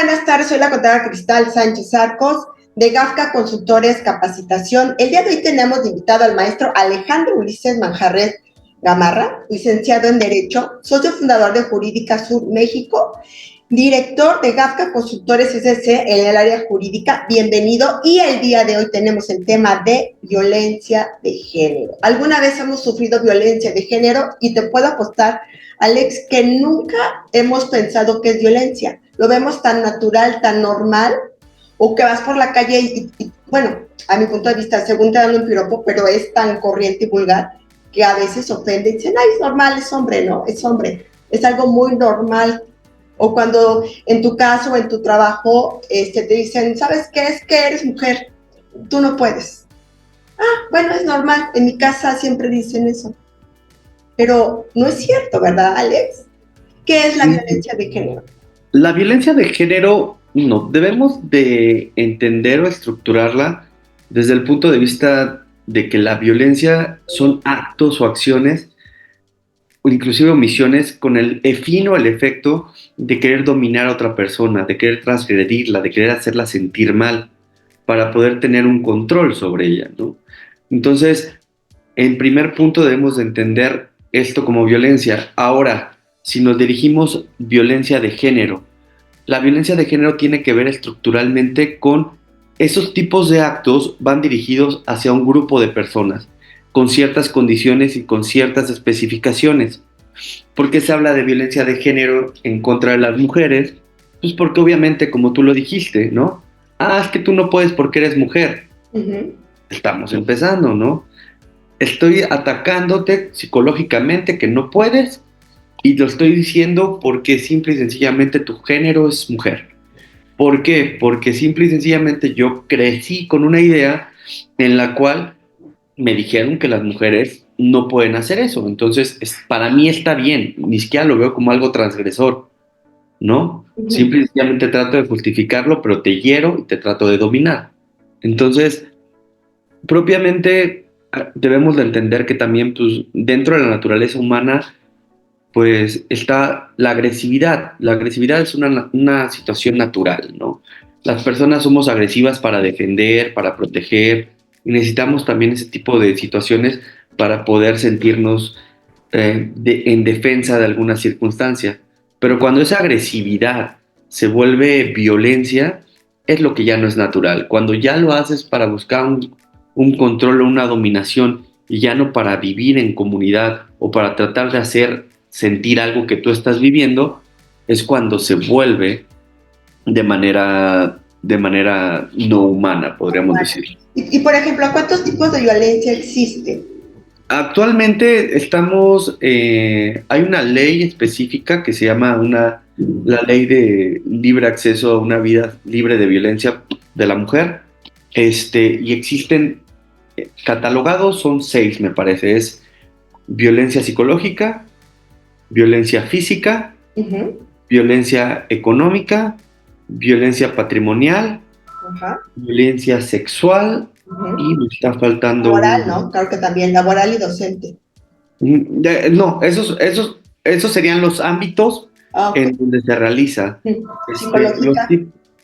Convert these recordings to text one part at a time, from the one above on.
buenas tardes. Soy la contadora Cristal Sánchez Arcos de GAFCA Consultores Capacitación. El día de hoy tenemos de invitado al maestro Alejandro Ulises Manjarres Gamarra, licenciado en Derecho, socio fundador de Jurídica Sur México, director de GAFCA Consultores SC en el área jurídica. Bienvenido. Y el día de hoy tenemos el tema de violencia de género. ¿Alguna vez hemos sufrido violencia de género? Y te puedo apostar, Alex, que nunca hemos pensado que es violencia. Lo vemos tan natural, tan normal, o que vas por la calle y bueno, a mi punto de vista, según te dan un piropo, pero es tan corriente y vulgar que a veces ofende y dicen, ay, es normal, es hombre, no, es hombre. Es algo muy normal. O cuando en tu caso o en tu trabajo te dicen, ¿sabes qué? Es que eres mujer, tú no puedes. Ah, bueno, es normal, en mi casa siempre dicen eso. Pero no es cierto, ¿verdad, Alex? ¿Qué es la violencia de género? La violencia de género, no, debemos de entender o estructurarla desde el punto de vista de que la violencia son actos o acciones o inclusive omisiones con el fin o el efecto de querer dominar a otra persona, de querer transgredirla, de querer hacerla sentir mal para poder tener un control sobre ella, ¿no? Entonces, en primer punto debemos de entender esto como violencia. Ahora, si nos dirigimos violencia de género, la violencia de género tiene que ver estructuralmente con esos tipos de actos van dirigidos hacia un grupo de personas con ciertas condiciones y con ciertas especificaciones. ¿Por qué se habla de violencia de género en contra de las mujeres? Pues porque obviamente, como tú lo dijiste, ¿no? Ah, es que tú no puedes porque eres mujer. Estamos empezando, ¿no? Estoy atacándote psicológicamente que no puedes y lo estoy diciendo porque simple y sencillamente tu género es mujer. ¿Por qué? Porque simple y sencillamente yo crecí con una idea en la cual me dijeron que las mujeres no pueden hacer eso. Entonces, para mí está bien, ni siquiera lo veo como algo transgresor, ¿no? Simple y sencillamente trato de justificarlo, pero te hiero y te trato de dominar. Entonces, propiamente debemos de entender que también pues, dentro de la naturaleza humana pues está la agresividad. La agresividad es una situación natural, ¿no? Las personas somos agresivas para defender, para proteger, y necesitamos también ese tipo de situaciones para poder sentirnos en defensa de alguna circunstancia. Pero cuando esa agresividad se vuelve violencia, es lo que ya no es natural. Cuando ya lo haces para buscar un control o una dominación y ya no para vivir en comunidad o para tratar de hacer sentir algo que tú estás viviendo, es cuando se vuelve de manera no humana, podríamos decir. Y por ejemplo, ¿cuántos tipos de violencia existen? Actualmente hay una ley específica que se llama la ley de libre acceso a una vida libre de violencia de la mujer, y existen catalogados, son 6 me parece, es violencia psicológica, violencia física, violencia económica, violencia patrimonial, violencia sexual y me está faltando laboral, ¿no? Claro que también, laboral y docente. No, esos serían los ámbitos en donde se realiza.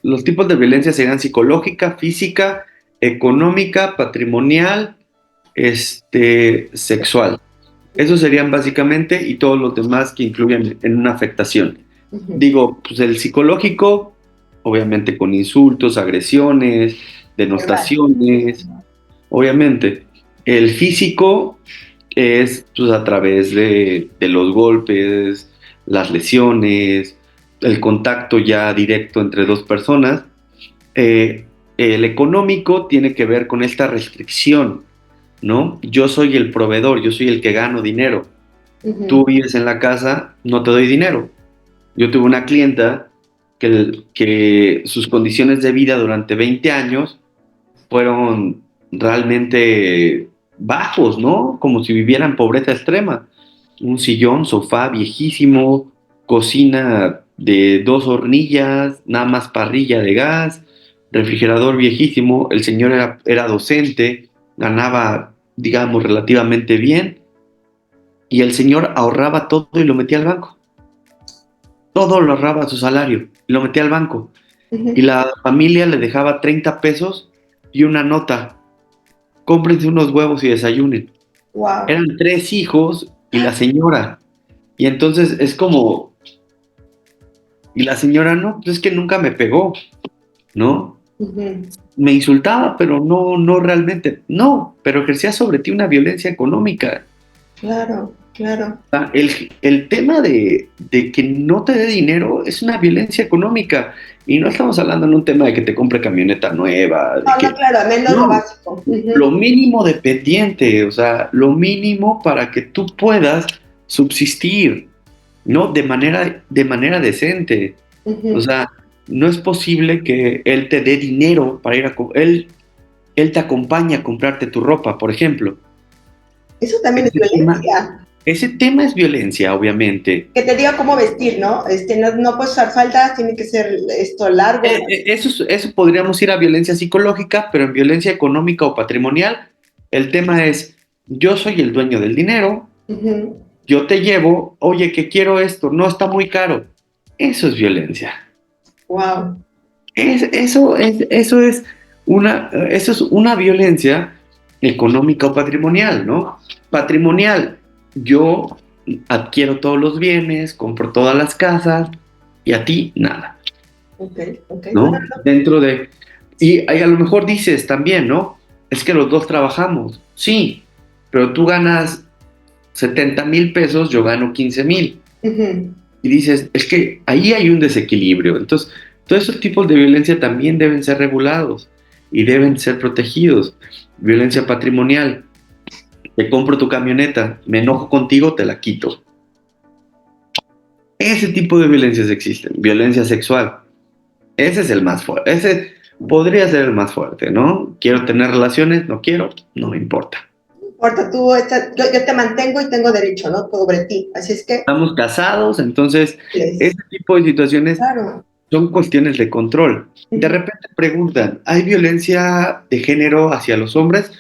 Los tipos de violencia serían psicológica, física, económica, patrimonial, sexual. Esos serían básicamente y todos los demás que incluyen en una afectación. Digo, pues el psicológico, obviamente con insultos, agresiones, denostaciones, obviamente. El físico es pues, a través de los golpes, las lesiones, el contacto ya directo entre dos personas. El económico tiene que ver con esta restricción, ¿no? Yo soy el proveedor, yo soy el que gano dinero. Tú vives en la casa, no te doy dinero. Yo tuve una clienta que sus condiciones de vida durante 20 años fueron realmente bajos, ¿no? Como si viviera en pobreza extrema. Un sillón, sofá viejísimo, cocina de 2 hornillas, nada más parrilla de gas, refrigerador viejísimo. El señor era docente, ganaba, digamos, relativamente bien, y el señor ahorraba todo y lo metía al banco. Todo lo ahorraba su salario y lo metía al banco. y la familia le dejaba 30 pesos y una nota. Cómprense unos huevos y desayunen. Wow. Eran 3 hijos y la señora. Y entonces es como, y la señora, no, pues es que nunca me pegó, ¿no? Me insultaba, pero no realmente, no, pero ejercía sobre ti una violencia económica. Claro, claro. El tema de que no te dé dinero es una violencia económica. Y no estamos hablando en un tema de que te compre camioneta nueva, de No, no, que claro, al menos lo no, básico. lo mínimo dependiente, o sea, lo mínimo para que tú puedas subsistir, ¿no? De manera decente. O sea, no es posible que él te dé dinero para ir él te acompaña a comprarte tu ropa, por ejemplo. Eso también es Ese tema, violencia. ese tema es violencia, obviamente. Que te diga cómo vestir, ¿no? No, no puedes usar faldas, tiene que ser esto largo. Eso podríamos ir a violencia psicológica, pero en violencia económica o patrimonial, el tema es, yo soy el dueño del dinero, yo te llevo, oye, que quiero esto, no está muy caro. Eso es violencia. Wow. Eso es una violencia económica o patrimonial, ¿no? Patrimonial, yo adquiero todos los bienes, compro todas las casas y a ti nada, Ok, ok. No, no, ¿no? Y a lo mejor dices también, ¿no? Es que los dos trabajamos, sí, pero tú ganas 70,000 pesos, yo gano 15,000. no. Y dices, es que ahí hay un desequilibrio. Entonces, todos esos tipos de violencia también deben ser regulados y deben ser protegidos. Violencia patrimonial, te compro tu camioneta, me enojo contigo, te la quito. Ese tipo de violencias existen. Violencia sexual, ese es el más fuerte. Ese podría ser el más fuerte, ¿no? Quiero tener relaciones, no quiero, no me importa. No importa, yo te mantengo y tengo derecho, ¿no? Sobre ti. Así es que, Estamos casados, entonces, les, ese tipo de situaciones claro. son cuestiones de control. De Ujú, repente preguntan, ¿hay violencia de género hacia los hombres?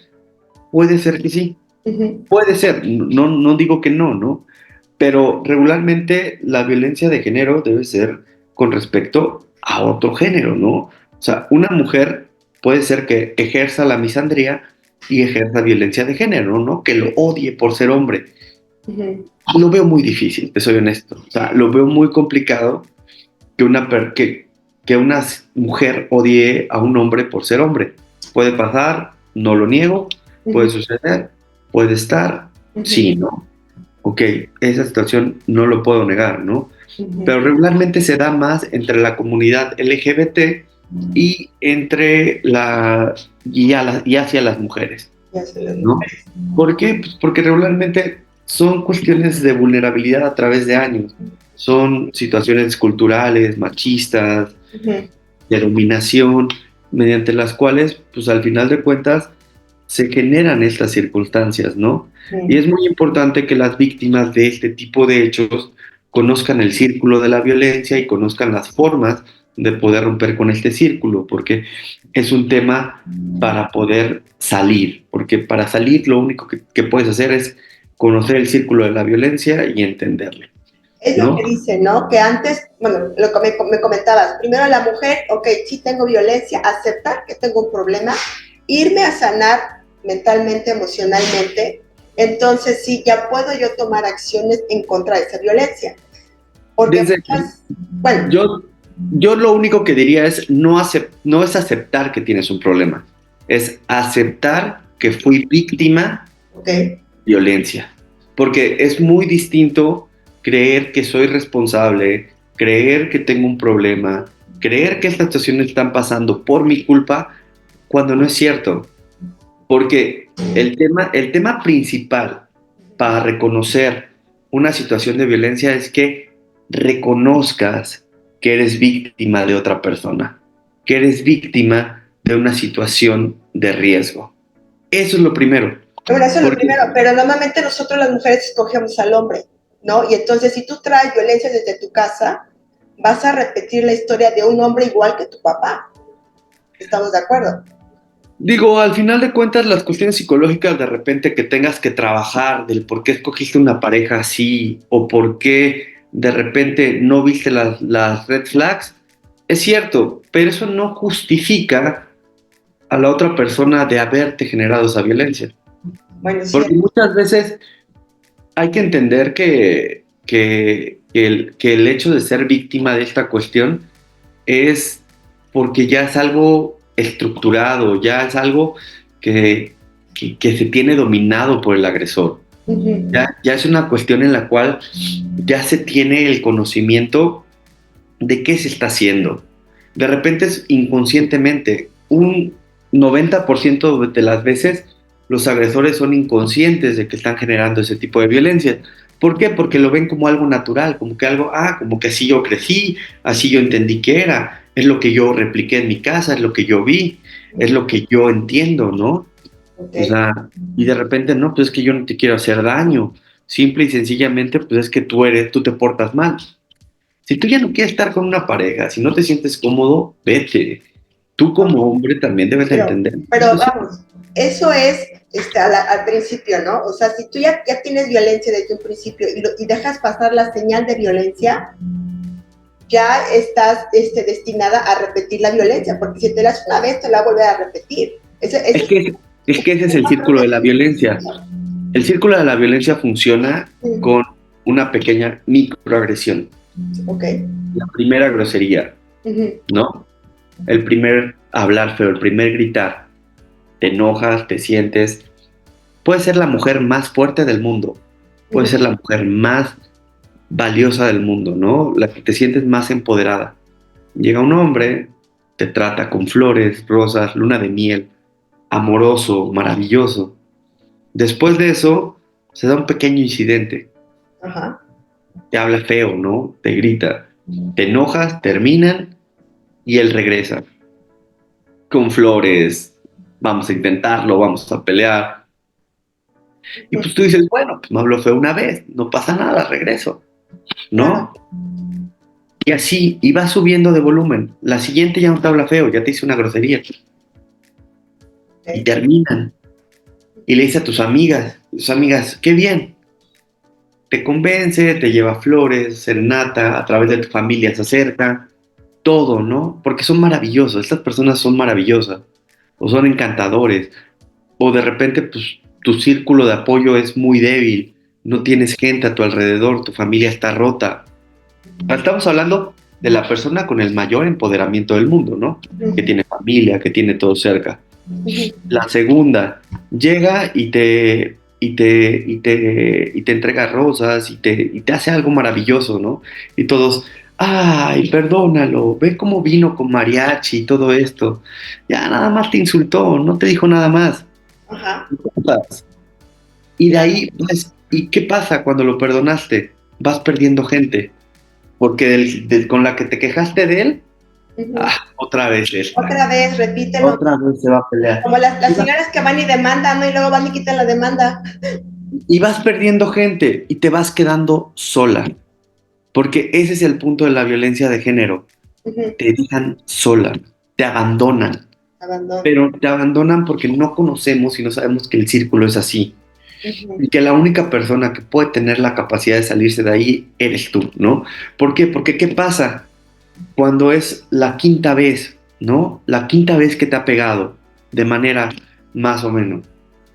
Puede ser que sí, ujú. puede ser, no digo que no, ¿no? Pero regularmente la violencia de género debe ser con respecto a otro género, ¿no? O sea, una mujer puede ser que ejerza la misandría y ejerza violencia de género, ¿no? Que lo odie por ser hombre. Lo veo muy difícil, te soy honesto. O sea, lo veo muy complicado que una mujer odie a un hombre por ser hombre. Puede pasar, no lo niego, puede suceder, puede estar, sí, ¿no? Ok, esa situación no lo puedo negar, ¿no? Pero regularmente se da más entre la comunidad LGBT y y hacia las mujeres, Ya se las ¿no? mujeres. ¿Por qué? Pues porque regularmente son cuestiones de vulnerabilidad a través de años. Son situaciones culturales, machistas, de dominación, mediante las cuales, pues al final de cuentas, se generan estas circunstancias, ¿no? Y es muy importante que las víctimas de este tipo de hechos conozcan el círculo de la violencia y conozcan las formas de poder romper con este círculo, porque es un tema para poder salir, porque para salir lo único que puedes hacer es conocer el círculo de la violencia y entenderlo, Es lo ¿no? que dicen, ¿no? Que antes, bueno, lo que me comentabas, primero la mujer, ok, sí tengo violencia, aceptar que tengo un problema, irme a sanar mentalmente, emocionalmente, entonces sí, ya puedo yo tomar acciones en contra de esa violencia. Porque Desde muchas, bueno, yo lo único que diría es no es aceptar que tienes un problema, es aceptar que fui víctima ok, de violencia, porque es muy distinto creer que soy responsable, creer que tengo un problema, creer que estas situaciones están pasando por mi culpa, cuando no es cierto, porque el tema principal para reconocer una situación de violencia es que reconozcas que eres víctima de otra persona, que eres víctima de una situación de riesgo. Eso es lo primero. bueno, eso es lo Porque primero, pero normalmente nosotros las mujeres escogemos al hombre, ¿no? Y entonces si tú traes violencia desde tu casa, vas a repetir la historia de un hombre igual que tu papá. ¿Estamos de acuerdo? digo, al final de cuentas, las cuestiones psicológicas de repente que tengas que trabajar del por qué escogiste una pareja así o por qué de repente no viste las red flags, es cierto, pero eso no justifica a la otra persona de haberte generado esa violencia. Bueno, sí. Porque muchas veces hay que entender que el hecho de ser víctima de esta cuestión es porque ya es algo estructurado, ya es algo que se tiene dominado por el agresor. Ya es una cuestión en la cual ya se tiene el conocimiento de qué se está haciendo. De repente es inconscientemente. Un 90% de las veces los agresores son inconscientes de que están generando ese tipo de violencia. ¿Por qué? Porque lo ven como algo natural, como que algo, como que así yo crecí, así yo entendí que era, es lo que yo repliqué en mi casa, es lo que yo vi, es lo que yo entiendo, ¿no? Okay. O sea, y de repente, no, pues es que yo no te quiero hacer daño, simple y sencillamente, pues es que tú te portas mal. Si tú ya no quieres estar con una pareja, si no te sientes cómodo, vete. Tú como hombre también debes entender. Pero vamos, eso es al principio, ¿no? O sea, si tú ya tienes violencia desde un principio y dejas pasar la señal de violencia, ya estás destinada a repetir la violencia, porque si te la haces una vez, te la vuelve a repetir. Es que ese es el círculo de la violencia. El círculo de la violencia funciona con una pequeña microagresión. Okay. La primera grosería, ¿no? El primer hablar feo, el primer gritar. Te enojas, te sientes. Puede ser la mujer más fuerte del mundo. Puede ser la mujer más valiosa del mundo, ¿no? La que te sientes más empoderada. Llega un hombre, te trata con flores, rosas, luna de miel, amoroso, maravilloso. Después de eso, se da un pequeño incidente. Ajá. Te habla feo, ¿no? Te grita. Te enojas, terminan y él regresa. Con flores, vamos a intentarlo, vamos a pelear. Y pues tú dices, bueno, pues me habló feo una vez, no pasa nada, regreso, ¿no? Y así, y va subiendo de volumen. La siguiente ya no te habla feo, ya te hice una grosería. Y terminan. Y le dice a tus amigas, qué bien. Te convence, te lleva flores, serenata, a través de tu familia se acerca, todo, ¿no? Porque son maravillosos, estas personas son maravillosas, o son encantadores, o de repente, pues, tu círculo de apoyo es muy débil, no tienes gente a tu alrededor, tu familia está rota. Estamos hablando de la persona con el mayor empoderamiento del mundo, ¿no? Que tiene familia, que tiene todo cerca. La segunda, llega y te entrega rosas y te hace algo maravilloso, ¿no? Y todos, ay, perdónalo, ve cómo vino con mariachi y todo esto. Ya nada más te insultó, no te dijo nada más. Ajá. Y de ahí, pues, ¿y qué pasa cuando lo perdonaste? Vas perdiendo gente, porque con la que te quejaste de él, otra vez esta. Otra vez, repítelo. Otra vez se va a pelear. Como las señoras que van y demandan, ¿no? Y luego van y quitan la demanda. Y vas perdiendo gente y te vas quedando sola. Porque ese es el punto de la violencia de género. Te dejan sola, te abandonan. Pero te abandonan porque no conocemos y no sabemos que el círculo es así. Y que la única persona que puede tener la capacidad de salirse de ahí eres tú, ¿no? ¿Por qué? Porque ¿qué pasa cuando es la quinta vez, ¿no? La quinta vez que te ha pegado de manera más o menos.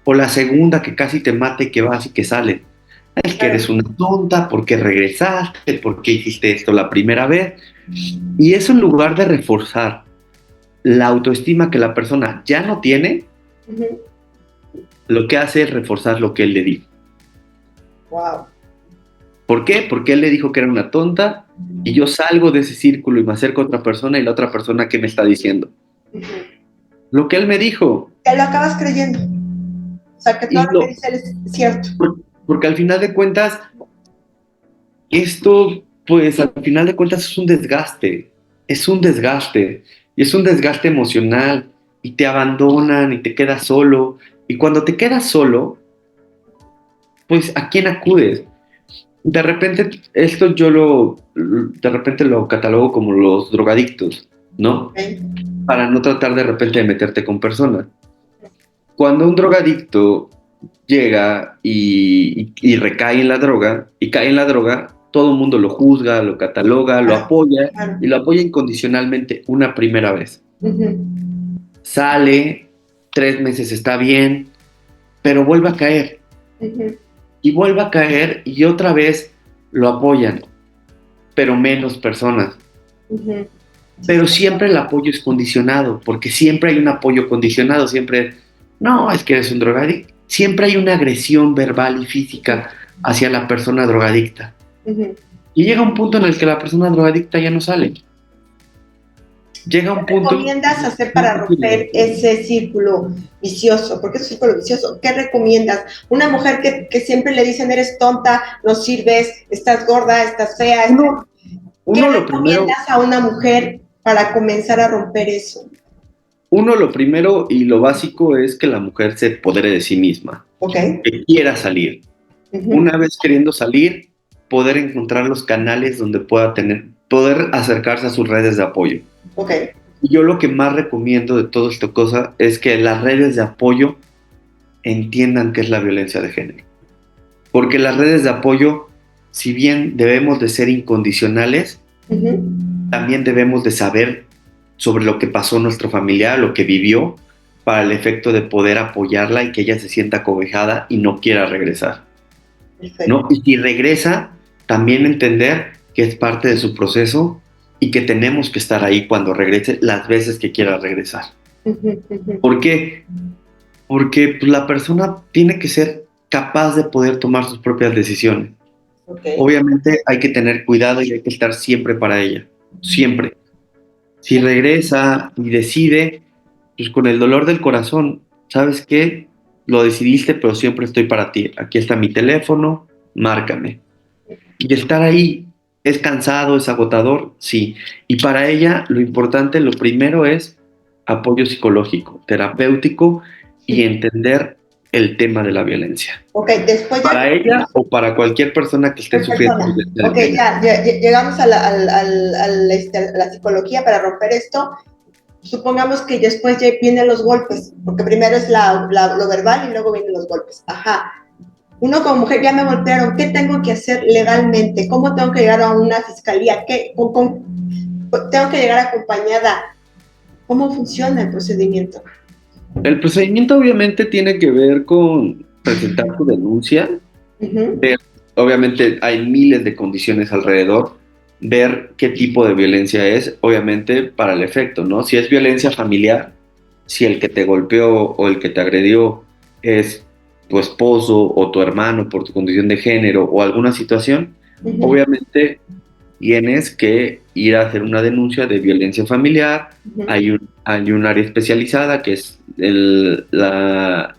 O la segunda que casi te mata y que vas y que sale. Es que eres una tonta, porque regresaste, porque hiciste esto la primera vez. Y eso en lugar de reforzar la autoestima que la persona ya no tiene, lo que hace es reforzar lo que él le dijo. Wow. ¿Por qué? Porque él le dijo que era una tonta y yo salgo de ese círculo y me acerco a otra persona y la otra persona, ¿qué me está diciendo? Lo que él me dijo. Te lo acabas creyendo. O sea, que todo lo que dice él es cierto. Porque al final de cuentas, esto, pues al final de cuentas es un desgaste. Es un desgaste. Y es un desgaste emocional. Y te abandonan y te quedas solo. Y cuando te quedas solo, pues ¿a quién acudes? De repente, de repente lo catalogo como los drogadictos, ¿no? Okay. Para no tratar de repente de meterte con personas. Cuando un drogadicto llega y recae en la droga, y cae en la droga, todo el mundo lo juzga, lo cataloga, lo apoya claro. y lo apoya incondicionalmente una primera vez. Ujú. Sale, 3 meses está bien, pero vuelve a caer Ujú. y vuelve a caer y otra vez lo apoyan, pero menos personas. Ujú. Sí, Pero sí. siempre el apoyo es condicionado, porque siempre hay un apoyo condicionado, siempre, no, es que eres un drogadicto. Siempre hay una agresión verbal y física hacia la persona drogadicta. Ujú. Y llega un punto en el que la persona drogadicta ya no sale. Llega un punto en ¿Recomiendas que hacer no para quiere. romper ese círculo vicioso? Porque es un círculo vicioso. ¿Qué recomiendas? Una mujer que siempre le dicen, eres tonta, no sirves, estás gorda, estás fea. Uno, ¿Qué uno lo primero, recomiendas a una mujer para comenzar a romper eso? uno lo primero y lo básico es que la mujer se empodere de sí misma, ¿Ok? que quiera salir. Uh-huh. Una vez queriendo salir, poder encontrar los canales donde pueda poder acercarse a sus redes de apoyo. Ok. Y yo lo que más recomiendo de toda esta cosa es que las redes de apoyo entiendan qué es la violencia de género. Porque las redes de apoyo, si bien debemos de ser incondicionales, Uh-huh. también debemos de saber sobre lo que pasó nuestro familiar, lo que vivió, para el efecto de poder apoyarla y que ella se sienta cobijada y no quiera regresar. Perfecto. ¿No? Y si regresa, también entender que es parte de su proceso y que tenemos que estar ahí cuando regrese las veces que quiera regresar. Uh-huh. Uh-huh. ¿Por qué? Porque pues, la persona tiene que ser capaz de poder tomar sus propias decisiones. Okay. Obviamente hay que tener cuidado y hay que estar siempre para ella, siempre. Si regresa y decide, pues con el dolor del corazón, ¿sabes qué? Lo decidiste, pero siempre estoy para ti. Aquí está mi teléfono, márcame. Y estar ahí es cansado, es agotador, sí. Y para ella lo importante, lo primero es apoyo psicológico, terapéutico y entender el tema de la violencia. Ok, después ya Para ella o para cualquier persona que esté por sufriendo persona. violencia de Ok, género. ya llegamos a a la psicología para romper esto. Supongamos que después ya vienen los golpes, porque primero es lo verbal y luego vienen los golpes. Ajá. Uno como mujer, ya me golpearon, ¿qué tengo que hacer legalmente? ¿Cómo tengo que llegar a una fiscalía? ¿Tengo que llegar acompañada? ¿Cómo funciona el procedimiento? El procedimiento obviamente tiene que ver con presentar tu denuncia, Uh-huh. ver, obviamente hay miles de condiciones alrededor, ver qué tipo de violencia es, obviamente para el efecto, ¿no? Si es violencia familiar, si el que te golpeó o el que te agredió es tu esposo o tu hermano por tu condición de género o alguna situación, Uh-huh. obviamente tienes que ir a hacer una denuncia de violencia familiar. Uh-huh. Hay un área especializada que es la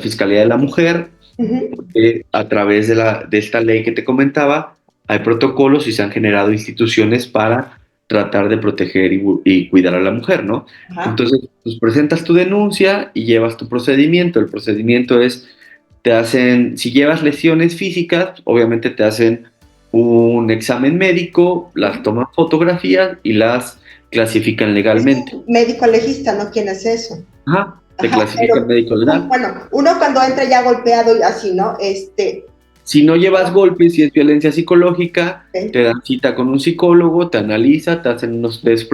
Fiscalía de la Mujer, Uh-huh. que a través de esta ley que te comentaba, hay protocolos y se han generado instituciones para tratar de proteger y cuidar a la mujer, ¿no? Ajá. Entonces, pues presentas tu denuncia y llevas tu procedimiento. El procedimiento es, te hacen, si llevas lesiones físicas, obviamente te hacen un examen médico, las toman fotografías y las clasifican Es legalmente. un médico legista, ¿no? ¿Quién hace eso? Ajá, te Ajá, clasifican médico legal. bueno, uno cuando entra ya golpeado y así, ¿no? Si no llevas golpes y es violencia psicológica, Okay. te dan cita con un psicólogo, te analiza, te hacen unos test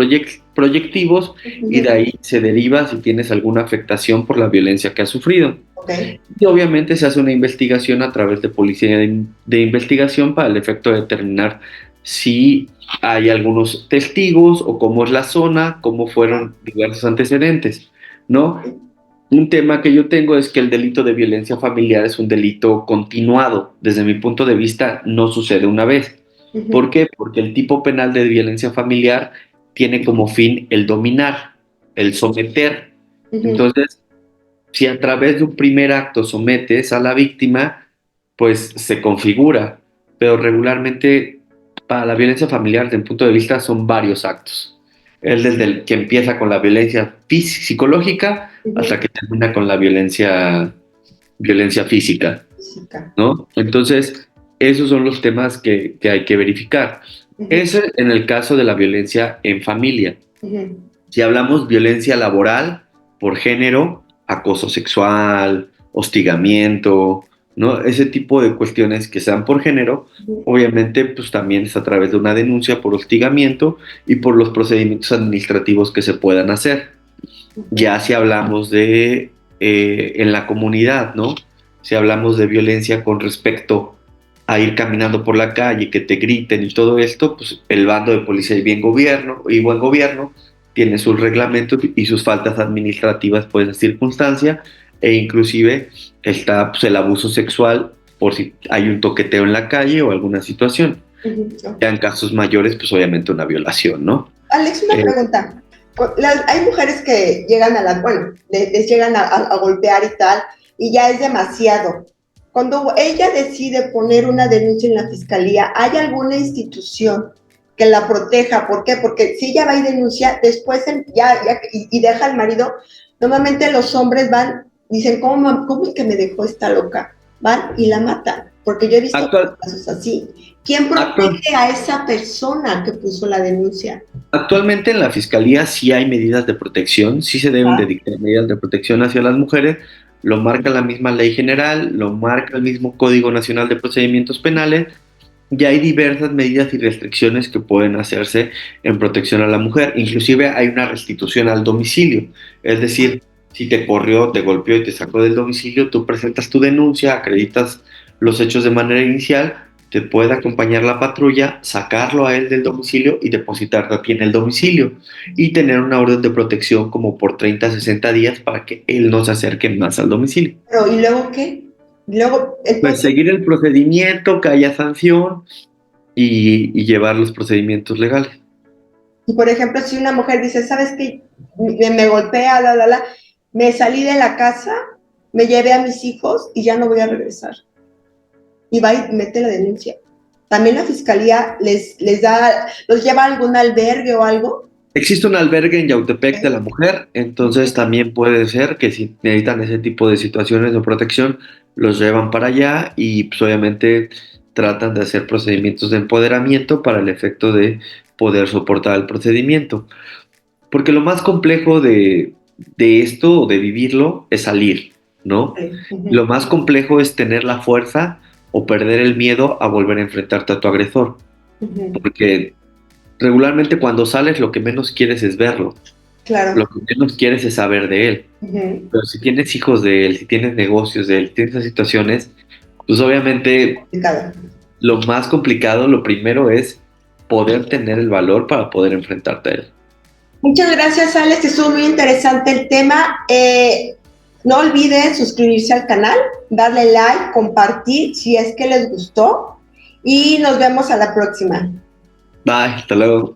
proyectivos y de ahí se deriva si tienes alguna afectación por la violencia que has sufrido. Okay. Y obviamente se hace una investigación a través de policía de investigación para el efecto de determinar si hay algunos testigos o cómo es la zona, cómo fueron diversos antecedentes, ¿no? Un tema que yo tengo es que el delito de violencia familiar es un delito continuado. Desde mi punto de vista, no sucede una vez. ¿Por qué? Porque el tipo penal de violencia familiar tiene como fin el dominar, el someter. Entonces, si a través de un primer acto sometes a la víctima, pues se configura. Pero regularmente, para la violencia familiar, desde mi punto de vista, son varios actos. Es desde el que empieza con la violencia psicológica hasta que termina con la violencia física, Física. ¿no? Entonces, esos son los temas que hay que verificar. Ese en el caso de la violencia en familia. Si hablamos violencia laboral por género, acoso sexual, hostigamiento, ¿no? Ese tipo de cuestiones que sean por género, obviamente, pues también es a través de una denuncia por hostigamiento y por los procedimientos administrativos que se puedan hacer. Ya si hablamos de en la comunidad, ¿no? Si hablamos de violencia con respecto a ir caminando por la calle, que te griten y todo esto, pues el bando de policía y buen gobierno tiene sus reglamentos y sus faltas administrativas por esa circunstancia, e inclusive está pues, el abuso sexual por si hay un toqueteo en la calle o alguna situación. Ya en casos mayores, pues obviamente una violación, ¿no? Alex, una pregunta. Hay mujeres que llegan bueno, les llegan a golpear y tal, y ya es demasiado. Cuando ella decide poner una denuncia en la fiscalía, ¿hay alguna institución que la proteja? ¿Por qué? Porque si ella va y denuncia, después y deja al marido, normalmente los hombres van, dicen, ¿cómo es que me dejó esta loca? Van y la matan, porque yo he visto Actual, casos así. ¿Quién actual, protege a esa persona que puso la denuncia? Actualmente en la Fiscalía sí hay medidas de protección, sí se deben de Ah, dictar medidas de protección hacia las mujeres, lo marca la misma ley general, lo marca el mismo Código Nacional de Procedimientos Penales, y hay diversas medidas y restricciones que pueden hacerse en protección a la mujer. Inclusive hay una restitución al domicilio, es decir, si te corrió, te golpeó y te sacó del domicilio, tú presentas tu denuncia, acreditas los hechos de manera inicial, te puede acompañar la patrulla, sacarlo a él del domicilio y depositarlo aquí en el domicilio y tener una orden de protección como por 30 a 60 días para que él no se acerque más al domicilio. pero ¿y luego qué? Luego, Pues entonces, seguir el procedimiento, que haya sanción y llevar los procedimientos legales. y por ejemplo, si una mujer dice, ¿sabes qué? Me golpea, me salí de la casa, me llevé a mis hijos y ya no voy a regresar. Y va y mete la denuncia. También la fiscalía los lleva a algún albergue o algo. Existe un albergue en Yautepec de la mujer, entonces también puede ser que si necesitan ese tipo de situaciones de protección, los llevan para allá y pues, obviamente tratan de hacer procedimientos de empoderamiento para el efecto de poder soportar el procedimiento. Porque lo más complejo de esto o de vivirlo es salir, ¿no? Lo más complejo es tener la fuerza o perder el miedo a volver a enfrentarte a tu agresor. Porque regularmente cuando sales lo que menos quieres es verlo, Claro. lo que menos quieres es saber de él. Pero si tienes hijos de él, si tienes negocios de él, si tienes esas situaciones, pues obviamente Complicado. lo más complicado, lo primero es poder tener el valor para poder enfrentarte a él. Muchas gracias, Alex. Estuvo muy interesante el tema. No olviden suscribirse al canal, darle like, compartir si es que les gustó y nos vemos a la próxima. Bye, hasta luego.